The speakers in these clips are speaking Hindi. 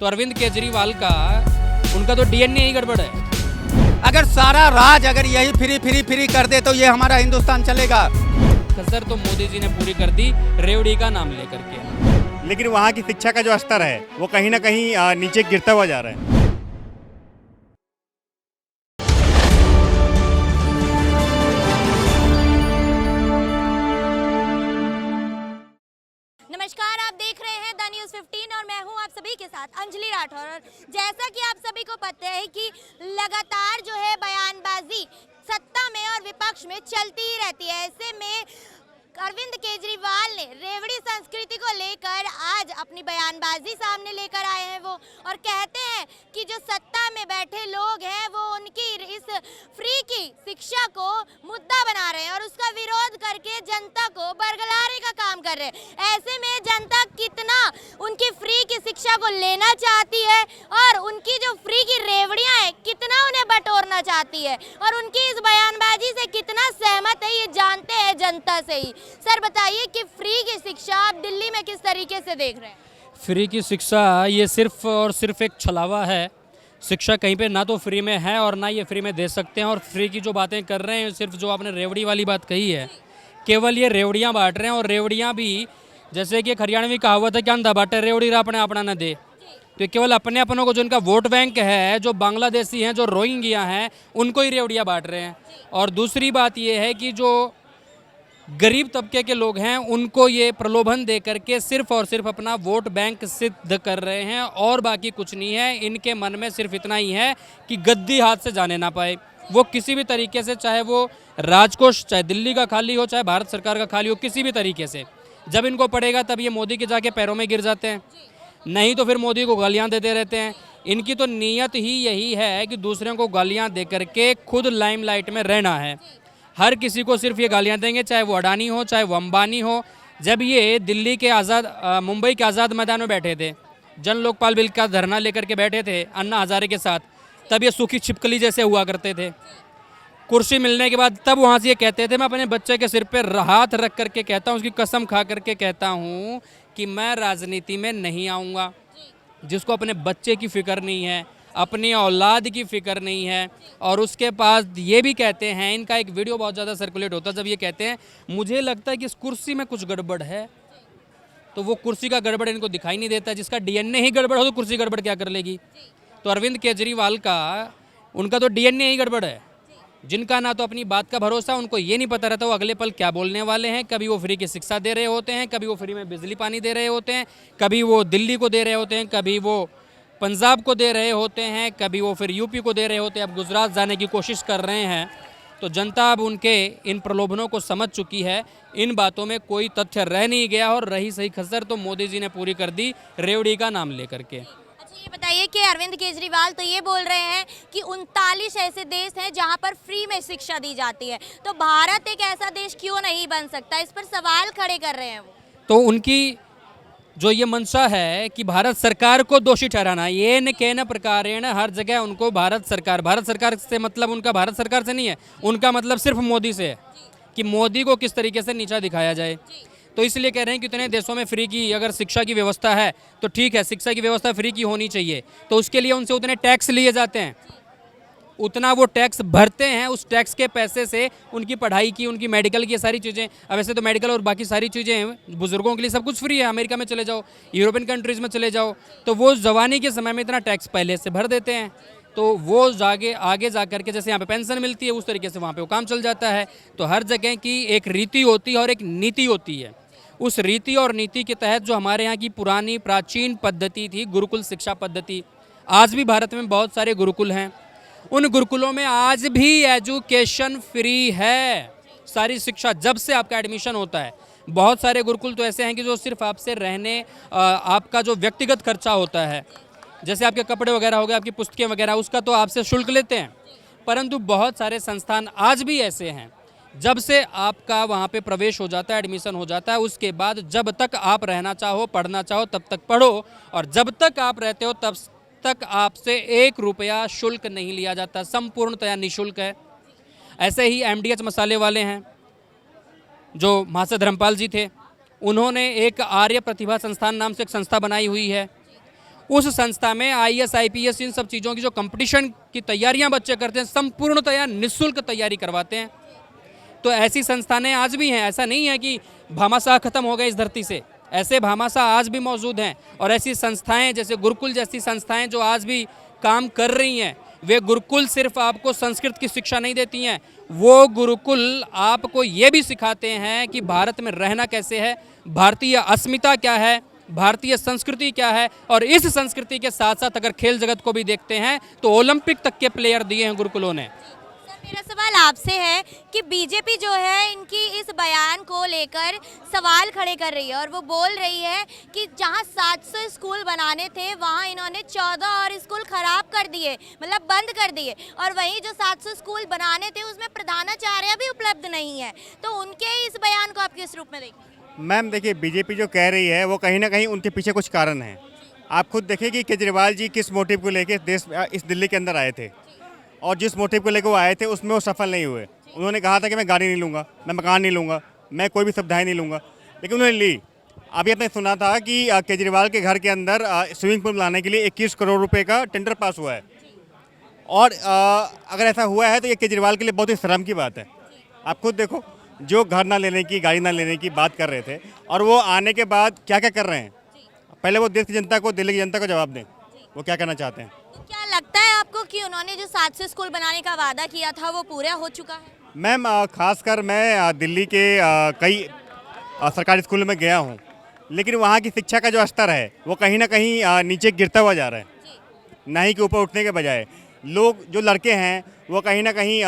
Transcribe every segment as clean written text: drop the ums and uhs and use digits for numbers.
तो अरविंद केजरीवाल का उनका तो डीएनए ही गड़बड़ है। अगर सारा राज अगर यही फ्री कर दे तो ये हमारा हिंदुस्तान चलेगा। कसर तो मोदी जी ने पूरी कर दी रेवड़ी का नाम लेकर के। लेकिन वहाँ की शिक्षा का जो स्तर है वो कहीं ना कहीं नीचे गिरता हुआ जा रहा है। नमस्कार, आप देख रहे हैं द न्यूज़ 15 और मैं हूं आप सभी के साथ अंजलि राठौर। और जैसा कि आप सभी को पता है कि लगातार जो है बयानबाजी सत्ता में और विपक्ष में चलती ही रहती है। ऐसे में अरविंद केजरीवाल ने रेवड़ी संस्कृति को लेकर आज अपनी बयानबाजी सामने लेकर आए हैं वो, और कहते हैं कि जो सत्ता में बैठे लोग हैं वो उनकी इस फ्री की शिक्षा को मुद्दा बना रहे हैं और उसका विरोध करके जनता को बरगलाने का काम कर रहे हैं। ऐसे में जनता कितना उनकी फ्री की शिक्षा को लेना चाहती है और उनकी जो फ्री की रेवड़ियां हैं कितना उन्हें बटोरना चाहती है और उनकी इस बयानबाजी से कितना सहमत है ये जानते हैं जनता से ही। सर बताइए कि फ्री की शिक्षा आप दिल्ली में किस तरीके से देख रहे हैं? फ्री की शिक्षा ये सिर्फ और सिर्फ एक छलावा है। शिक्षा कहीं पे ना तो फ्री में है और ना ये फ्री में दे सकते हैं। और फ्री की जो बातें कर रहे हैं सिर्फ जो आपने रेवड़ी वाली बात कही है, केवल ये रेवड़ियाँ बांट रहे हैं। और रेवड़ियाँ भी जैसे कि एक हरियाणवी कहावत है कि अंधा बांटे रेवड़ी अपने अपना न दे। तो केवल अपने अपनों को जो इनका वोट बैंक है, जो बांग्लादेशी हैं, जो रोहिंग्या हैं, उनको ही रेवड़ियाँ बांट रहे हैं। और दूसरी बात ये है कि जो गरीब तबके के लोग हैं उनको ये प्रलोभन दे करके सिर्फ और सिर्फ अपना वोट बैंक सिद्ध कर रहे हैं और बाकी कुछ नहीं है। इनके मन में सिर्फ इतना ही है कि गद्दी हाथ से जाने ना पाए। वो किसी भी तरीके से, चाहे वो राजकोष, चाहे दिल्ली का खाली हो, चाहे भारत सरकार का खाली हो, किसी भी तरीके से जब इनको पड़ेगा तब ये मोदी के जाके पैरों में गिर जाते हैं, नहीं तो फिर मोदी को गालियाँ देते रहते हैं। इनकी तो नीयत ही यही है कि दूसरों को गालियाँ दे करके खुद लाइमलाइट में रहना है। हर किसी को सिर्फ ये गालियाँ देंगे, चाहे वो अडानी हो, चाहे वो अंबानी हो। जब ये दिल्ली के मुंबई के आज़ाद मैदान में बैठे थे, जन लोकपाल बिल का धरना लेकर के बैठे थे अन्ना हजारे के साथ, तब ये सूखी छिपकली जैसे हुआ करते थे। कुर्सी मिलने के बाद तब वहाँ से ये कहते थे, मैं अपने बच्चे के सिर पर हाथ रख करके कहता हूँ, उसकी कसम खा करके कहता हूँ कि मैं राजनीति में नहीं आऊँगा। जिसको अपने बच्चे की फिक्र नहीं है, अपनी औलाद की फिक्र नहीं है, और उसके पास ये भी कहते हैं, इनका एक वीडियो बहुत ज़्यादा सर्कुलेट होता है जब ये कहते हैं मुझे लगता है कि इस कुर्सी में कुछ गड़बड़ है। तो वो कुर्सी का गड़बड़ इनको दिखाई नहीं देता। जिसका डीएनए ही गड़बड़ हो तो कुर्सी गड़बड़ क्या कर लेगी? तो अरविंद केजरीवाल का उनका तो डीएनए ही गड़बड़ है। जिनका ना तो अपनी बात का भरोसा, उनको ये नहीं पता रहता वो अगले पल क्या बोलने वाले हैं। कभी वो फ्री की शिक्षा दे रहे होते हैं, कभी वो फ्री में बिजली पानी दे रहे होते हैं, कभी वो दिल्ली को दे रहे होते हैं, कभी वो पंजाब को दे रहे होते हैं, कभी वो फिर यूपी को दे रहे होते हैं, अब गुजरात जाने की कोशिश कर रहे हैं। तो जनता अब उनके इन प्रलोभनों को समझ चुकी है। इन बातों में कोई तथ्य रह नहीं गया और रही सही खसर तो मोदी जी ने पूरी कर दी रेवड़ी का नाम लेकर के। अच्छा, ये बताइए कि अरविंद केजरीवाल तो ये बोल रहे हैं कि 39 ऐसे देश हैं जहां पर फ्री में शिक्षा दी जाती है, तो भारत एक ऐसा देश क्यों नहीं बन सकता? इस पर सवाल खड़े कर रहे हैं वो। तो उनकी जो ये मंशा है कि भारत सरकार को दोषी ठहराना, ये न कहना प्रकारेण हर जगह उनको भारत सरकार से मतलब उनका भारत सरकार से नहीं है, उनका मतलब सिर्फ मोदी से है कि मोदी को किस तरीके से नीचा दिखाया जाए। तो इसलिए कह रहे हैं कि इतने देशों में फ्री की अगर शिक्षा की व्यवस्था है तो ठीक है, शिक्षा की व्यवस्था फ्री की होनी चाहिए। तो उसके लिए उनसे उतने टैक्स लिए जाते हैं, उतना वो टैक्स भरते हैं। उस टैक्स के पैसे से उनकी पढ़ाई की, उनकी मेडिकल की सारी चीज़ें, अब वैसे तो मेडिकल और बाकी सारी चीज़ें बुजुर्गों के लिए सब कुछ फ्री है। अमेरिका में चले जाओ, यूरोपियन कंट्रीज़ में चले जाओ, तो वो जवानी के समय में इतना टैक्स पहले से भर देते हैं। तो वो आगे जा करके जैसे यहाँ पे पेंशन मिलती है उस तरीके से वहाँ पे वो काम चल जाता है। तो हर जगह की एक रीति होती है और एक नीति होती है। उस रीति और नीति के तहत जो हमारे यहाँ की पुरानी प्राचीन पद्धति थी, गुरुकुल शिक्षा पद्धति, आज भी भारत में बहुत सारे गुरुकुल हैं। उन गुरुकुलों में आज भी एजुकेशन फ्री है, सारी शिक्षा जब से आपका एडमिशन होता है। बहुत सारे गुरुकुल तो ऐसे हैं कि जो सिर्फ आपसे रहने, आपका जो व्यक्तिगत खर्चा होता है, जैसे आपके कपड़े वगैरह हो गए, आपकी पुस्तकें वगैरह, उसका तो आपसे शुल्क लेते हैं। परंतु बहुत सारे संस्थान आज भी ऐसे हैं, जब से आपका वहाँ पे प्रवेश हो जाता है, एडमिशन हो जाता है, उसके बाद जब तक आप रहना चाहो, पढ़ना चाहो, तब तक पढ़ो, और जब तक आप रहते हो तब तक आपसे 1 रुपया शुल्क नहीं लिया जाता, संपूर्णतया निःशुल्क है। ऐसे ही एमडीएच मसाले वाले हैं, जो महाशय धर्मपाल जी थे, उन्होंने एक आर्य प्रतिभा संस्थान नाम से एक संस्था बनाई हुई है। उस संस्था में IAS IPS इन सब चीज़ों की जो कंपटीशन की तैयारियां बच्चे करते हैं संपूर्णतया निःशुल्क तैयारी करवाते हैं। तो ऐसी संस्थानें आज भी हैं, ऐसा नहीं है कि भामाशाह खत्म हो गए इस धरती से, ऐसे भामाशाह आज भी मौजूद हैं। और ऐसी संस्थाएं जैसे गुरुकुल जैसी संस्थाएं जो आज भी काम कर रही हैं, वे गुरुकुल सिर्फ आपको संस्कृत की शिक्षा नहीं देती हैं, वो गुरुकुल आपको ये भी सिखाते हैं कि भारत में रहना कैसे है, भारतीय अस्मिता क्या है, भारतीय संस्कृति क्या है। और इस संस्कृति के साथ साथ अगर खेल जगत को भी देखते हैं तो ओलंपिक तक के प्लेयर दिए हैं गुरुकुलों ने। सर मेरा सवाल आपसे है कि बीजेपी जो है इनकी इस बयान को लेकर सवाल खड़े कर रही है और वो बोल रही है कि जहां 700 स्कूल बनाने थे वहां इन्होंने 14 और स्कूल खराब कर दिए, मतलब बंद कर दिए, और वहीं जो 700 स्कूल बनाने थे उसमें प्रधानाचार्य भी उपलब्ध नहीं है। तो उनके इस बयान को आप किस रूप में देखते हैं? मैम देखिए, बीजेपी जो कह रही है वो कहीं ना कहीं उनके पीछे कुछ कारण है। आप खुद देखिए कि केजरीवाल जी किस मोटिव को लेके इस दिल्ली के अंदर आए थे, और जिस मोटिव को लेकर वो आए थे उसमें वो सफल नहीं हुए। उन्होंने कहा था कि मैं गाड़ी नहीं लूँगा, मैं मकान नहीं लूँगा, मैं कोई भी सुविधाएं नहीं लूँगा, लेकिन उन्होंने ली। अभी आपने सुना था कि केजरीवाल के घर के अंदर स्विमिंग पूल बनाने के लिए 21 करोड़ रुपए का टेंडर पास हुआ है। और अगर ऐसा हुआ है तो ये केजरीवाल के लिए बहुत ही शर्म की बात है। आप खुद देखो, जो घर ना लेने की, गाड़ी ना लेने की बात कर रहे थे, और वो आने के बाद क्या क्या कर रहे हैं। पहले वो देश की जनता को, दिल्ली की जनता को जवाब दें, वो क्या करना चाहते हैं। तो क्या लगता है आपको कि उन्होंने जो 700 स्कूल बनाने का वादा किया था वो पूरा हो चुका है? मैम खासकर मैं दिल्ली के कई सरकारी स्कूलों में गया हूँ, लेकिन वहाँ की शिक्षा का जो स्तर है वो कहीं ना कहीं नीचे गिरता हुआ जा रहा है, ना ही कि ऊपर उठने के बजाय। लोग जो लड़के हैं वो कहीं ना कहीं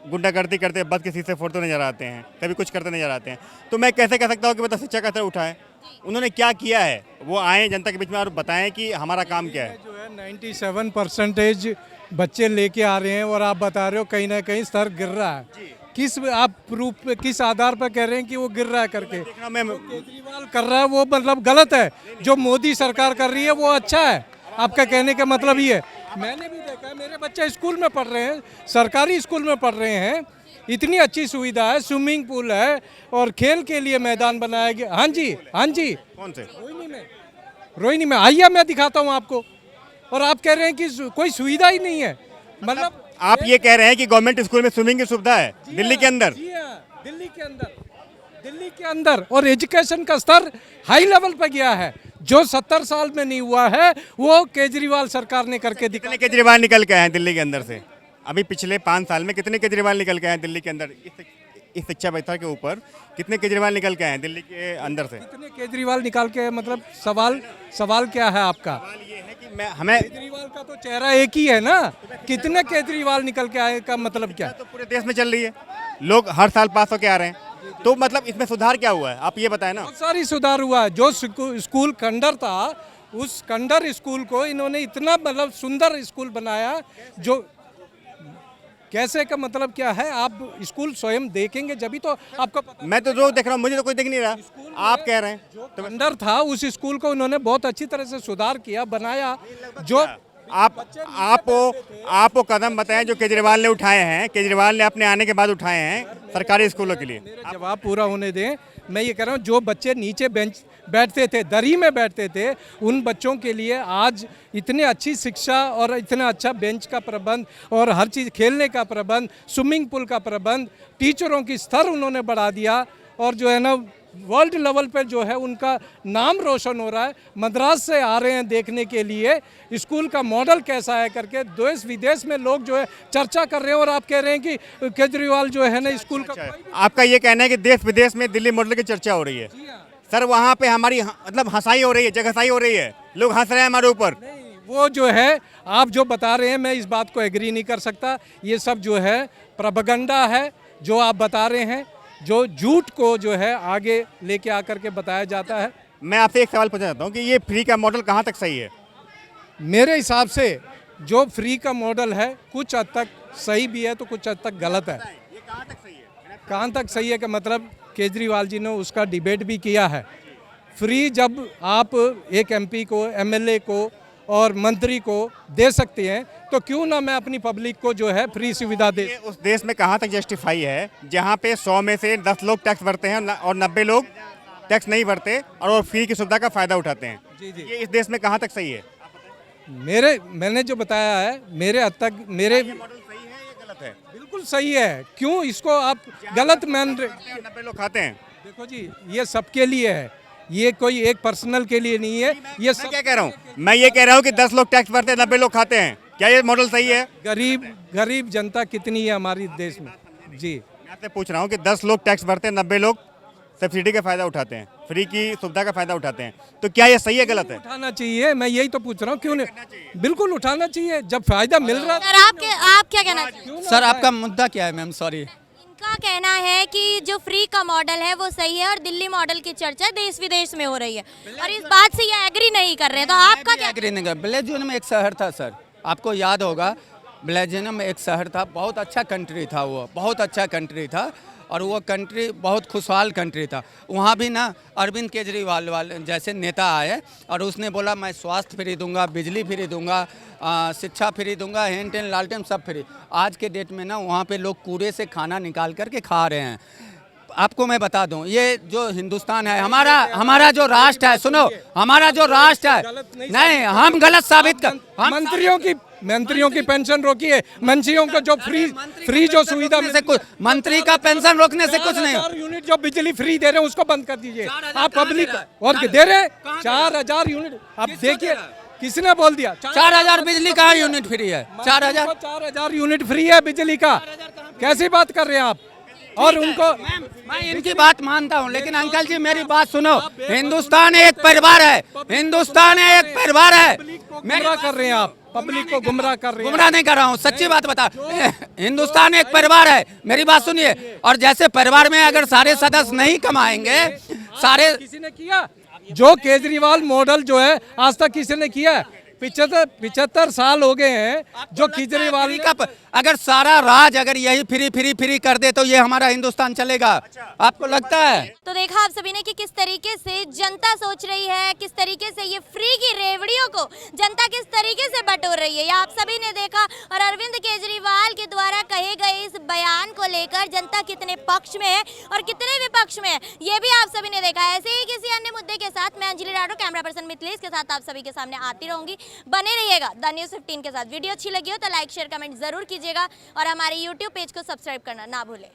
गुंडागर्दी करते, बदकिसी से फोटो नजर आते हैं, कभी कुछ करते नजर आते हैं। तो मैं कैसे कह सकता हूँ कि मतलब शिक्षा का स्तर उठा है। उन्होंने क्या किया है, वो आए जनता के बीच में और बताएं कि हमारा काम क्या है। जो है 97% बच्चे लेके आ रहे हैं और आप बता रहे हो कहीं ना कहीं स्तर गिर रहा है। किस आप प्रूफ पे, किस आधार पर कह रहे हैं कि वो गिर रहा है करके? केजरीवाल कर रहा है वो मतलब गलत है, जो मोदी सरकार कर रही है वो अच्छा है। आपका कहने का मतलब ये है। मैंने भी देखा है, मेरे बच्चे स्कूल में पढ़ रहे हैं, सरकारी स्कूल में पढ़ रहे हैं, इतनी अच्छी सुविधा है, स्विमिंग पूल है और खेल के लिए मैदान बनाया गया। हाँ जी, हाँ जी। कौन से? रोहिणी में आइए, मैं दिखाता हूँ आपको। और आप कह रहे हैं कि कोई सुविधा ही नहीं है। मतलब आप ये कह रहे हैं कि गवर्नमेंट स्कूल में स्विमिंग की सुविधा है दिल्ली के अंदर? जी हाँ, दिल्ली के अंदर और एजुकेशन का स्तर हाई लेवल पर गया है, जो 70 साल में नहीं हुआ है वो केजरीवाल सरकार ने करके दिखाया। कितने केजरीवाल निकल के आए हैं दिल्ली के अंदर से? अभी पिछले 5 साल में कितने केजरीवाल निकल के आए हैं दिल्ली के अंदर? इस शिक्षा व्यवस्था के ऊपर कितने केजरीवाल निकल के आए हैं दिल्ली के अंदर से? कितने केजरीवाल निकाल के, मतलब सवाल क्या है आपका? सवाल ये है कि हमें केजरीवाल का तो चेहरा एक ही है ना, कितने केजरीवाल निकल के आए का मतलब क्या? तो पूरे देश में चल रही है, लोग हर साल पास होके आ रहे हैं, तो मतलब इसमें सुधार क्या हुआ है आप ये बताएं ना। बहुत सारी सुधार हुआ है। जो स्कूल खंडर था, उस खंडर स्कूल को इन्होंने इतना मतलब सुंदर स्कूल बनाया। जो कैसे का मतलब क्या है, आप स्कूल स्वयं देखेंगे जब तो आपको पता। मैं तो रोज देख रहा हूँ, मुझे तो कोई दिख नहीं रहा, आप कह रहे हैं। जो खंडर था उस स्कूल को उन्होंने बहुत अच्छी तरह से सुधार किया, बनाया। जो आप वो कदम बताएं जो केजरीवाल ने उठाए हैं, केजरीवाल ने अपने आने के बाद उठाए हैं सरकारी स्कूलों के लिए। मेरा जवाब पूरा होने दें। मैं ये कह रहा हूँ, जो बच्चे नीचे बेंच बैठते थे, दरी में बैठते थे, उन बच्चों के लिए आज इतनी अच्छी शिक्षा और इतना अच्छा बेंच का प्रबंध और हर चीज़, खेलने का प्रबंध, स्विमिंग पूल का प्रबंध, टीचरों की स्तर उन्होंने बढ़ा दिया। और जो है ना वर्ल्ड लेवल पर जो है उनका नाम रोशन हो रहा है। मद्रास से आ रहे हैं देखने के लिए स्कूल का मॉडल कैसा है करके, देश विदेश में लोग जो है चर्चा कर रहे हैं। और आप कह रहे हैं कि केजरीवाल जो है ना स्कूल का, आपका ये कहना है कि देश विदेश में दिल्ली मॉडल की चर्चा हो रही है? सर वहाँ पे हमारी मतलब हंसाई हो रही है, जगहसाई हो रही है, लोग हंस रहे हैं हमारे ऊपर। वो जो है आप जो बता रहे हैं, मैं इस बात को एग्री नहीं कर सकता। ये सब जो है प्रोपेगेंडा है जो आप बता रहे हैं, जो झूठ को जो है आगे लेके आकर के बताया जाता है। मैं आपसे एक सवाल पूछना चाहता हूँ कि ये फ्री का मॉडल कहाँ तक सही है? मेरे हिसाब से जो फ्री का मॉडल है कुछ हद तक सही भी है तो कुछ हद तक गलत है। ये कहाँ तक सही है? कहाँ तक सही है कि मतलब केजरीवाल जी ने उसका डिबेट भी किया है। फ्री जब आप एक एमपी को, एमएलए को और मंत्री को दे सकते हैं तो क्यों ना मैं अपनी पब्लिक को जो है फ्री सुविधा दे। उस देश में कहाँ तक जस्टिफाई है जहाँ पे 100 में से 10 लोग टैक्स भरते हैं और 90 लोग टैक्स नहीं भरते और वो फ्री की सुविधा का फ़ायदा उठाते हैं। जी जी। ये इस देश में कहाँ तक सही है? मैंने जो बताया है मेरे हद तक मेरे मॉडल सही है या गलत है? बिल्कुल सही है। क्यों इसको आप गलत मान रहे? 90 लोग खाते हैं। देखो जी, ये सबके लिए है, ये कोई एक पर्सनल के लिए नहीं है। ये मैं सब क्या कह रहा हूँ, मैं ये कह रहा हूँ कि 10 लोग टैक्स भरते हैं, 90 लोग खाते हैं। क्या ये मॉडल सही है? गरीब जनता कितनी है हमारे देश में? जी, मैं आपसे पूछ रहा हूँ कि 10 लोग टैक्स भरते हैं, 90 लोग सब्सिडी का फायदा उठाते हैं, फ्री की सुविधा का फायदा उठाते हैं, तो क्या ये सही है गलत है? उठाना चाहिए। मैं यही तो पूछ रहा हूँ, क्यों नहीं? बिल्कुल उठाना चाहिए जब फायदा मिल रहा है। सर आप क्या कहना चाहिए? सर आपका मुद्दा क्या है मैम? सॉरी। इनका कहना है कि जो फ्री का मॉडल है वो सही है और दिल्ली मॉडल की चर्चा देश विदेश में हो रही है और इस बात से ये एग्री नहीं कर रहे हैं, तो आपका क्या? एग्री नहीं कर। ब्लेजियम में एक शहर था सर, आपको याद होगा, ब्लेजियम में एक शहर था, बहुत अच्छा कंट्री था वो, बहुत अच्छा कंट्री था और वो कंट्री बहुत खुशहाल कंट्री था। वहाँ भी ना अरविंद केजरीवाल वाले जैसे नेता आए और उसने बोला मैं स्वास्थ्य फ्री दूंगा, बिजली फ्री दूंगा, शिक्षा फ्री दूंगा, हेन टेन लालटेन सब फ्री। आज के डेट में ना वहाँ पे लोग कूड़े से खाना निकाल करके खा रहे हैं। आपको मैं बता दूं, ये जो हिंदुस्तान है हमारा जो राष्ट्र है, सुनो, हमारा जो राष्ट्र है, नहीं हम गलत साबित कर, हम मंत्रियों की पेंशन रोकिए, मंत्रियों को जो फ्री जो सुविधा से कुछ, मंत्री का पेंशन रोकने से कुछ नहीं। 4,000 यूनिट जो बिजली फ्री दे रहे हैं उसको बंद कर दीजिए। आप पब्लिक और दे रहे हैं 4,000 यूनिट। आप देखिए किसने बोल दिया 4,000 बिजली का यूनिट फ्री है? 4,000 यूनिट फ्री है बिजली का? कैसी बात कर रहे हैं आप? और उनको मैं इनकी बात मानता हूं, लेकिन अंकल जी मेरी बात सुनो, हिंदुस्तान एक परिवार है, हिंदुस्तान एक परिवार है। गुमराह कर रहे हैं आप, पब्लिक को गुमराह कर रहे हैं। गुमराह नहीं कर रहा हूँ, सच्ची बात बता। हिंदुस्तान एक परिवार है, मेरी बात सुनिए। और जैसे परिवार में अगर सारे सदस्य नहीं कमाएंगे, सारे किसी ने किया? जो केजरीवाल मॉडल जो है आज तक किसी ने किया? 75 साल हो गए हैं जो केजरीवाल का। अगर सारा राज अगर यही फ्री कर दे तो ये हमारा हिंदुस्तान चलेगा? आपको लगता है? तो देखा आप सभी ने कि किस तरीके से जनता सोच रही है, किस तरीके से ये फ्री की रेवड़ियों को जनता किस तरीके से बटोर रही है, ये आप सभी ने देखा। और अरविंद केजरीवाल के द्वारा कहे गए इस बयान को लेकर जनता कितने पक्ष में है और कितने विपक्ष में है, ये भी आप सभी ने देखा। ऐसे ही किसी अन्य मुद्दे के साथ मैं अंजलि राठौर, कैमरा पर्सन मिथिलेश के साथ आप सभी के सामने आती रहूंगी। बने रहिएगा द न्यूज़ 15 के साथ। वीडियो अच्छी लगी हो तो लाइक शेयर कमेंट जरूर कीजिएगा और हमारे YouTube पेज को सब्सक्राइब करना ना भूलें।